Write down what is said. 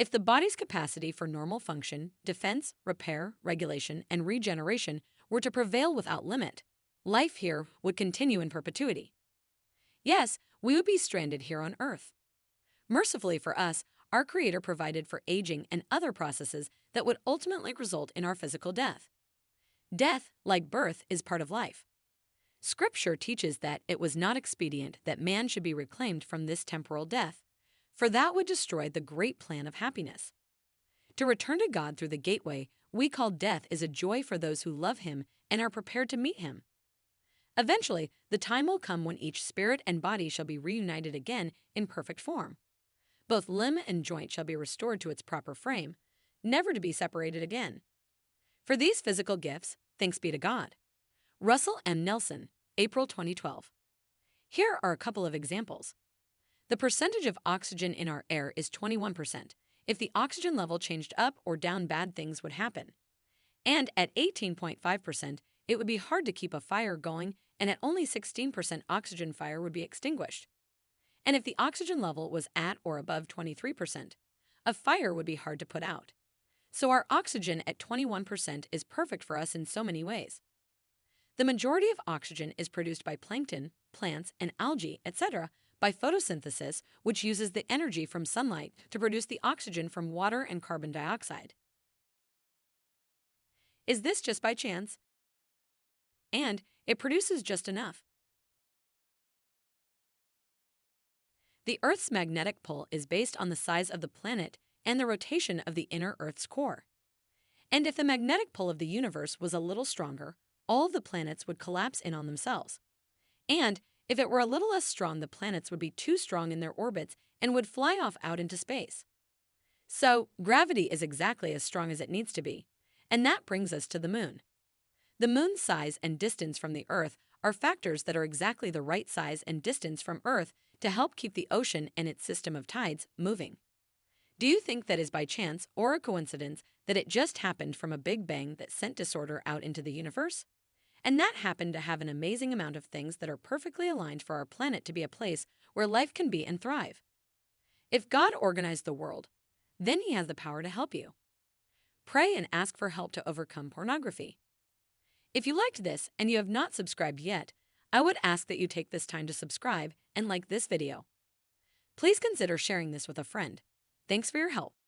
If the body's capacity for normal function, defense, repair, regulation, and regeneration were to prevail without limit, life here would continue in perpetuity. Yes, we would be stranded here on Earth. Mercifully for us, our Creator provided for aging and other processes that would ultimately result in our physical death. Death, like birth, is part of life. Scripture teaches that it was not expedient that man should be reclaimed from this temporal death, for that would destroy the great plan of happiness. To return to God through the gateway we call death is a joy for those who love Him and are prepared to meet Him. Eventually, the time will come when each spirit and body shall be reunited again in perfect form. Both limb and joint shall be restored to its proper frame, never to be separated again. For these physical gifts, thanks be to God. Russell M. Nelson, April 2012. Here are a couple of examples. The percentage of oxygen in our air is 21%. If the oxygen level changed up or down, bad things would happen. And at 18.5%, it would be hard to keep a fire going, and at only 16% oxygen, fire would be extinguished. And if the oxygen level was at or above 23%, a fire would be hard to put out. So our oxygen at 21% is perfect for us in so many ways. The majority of oxygen is produced by plankton, plants, and algae, etc., by photosynthesis, which uses the energy from sunlight to produce the oxygen from water and carbon dioxide. Is this just by chance? And it produces just enough. The Earth's magnetic pull is based on the size of the planet and the rotation of the inner Earth's core. And if the magnetic pull of the universe was a little stronger, all of the planets would collapse in on themselves. And if it were a little less strong, the planets would be too strong in their orbits and would fly off out into space. So, gravity is exactly as strong as it needs to be, and that brings us to the moon. The moon's size and distance from the Earth are factors that are exactly the right size and distance from Earth to help keep the ocean and its system of tides moving. Do you think that is by chance or a coincidence that it just happened from a big bang that sent disorder out into the universe? And that happened to have an amazing amount of things that are perfectly aligned for our planet to be a place where life can be and thrive. If God organized the world, then He has the power to help you. Pray and ask for help to overcome pornography. If you liked this and you have not subscribed yet, I would ask that you take this time to subscribe and like this video. Please consider sharing this with a friend. Thanks for your help.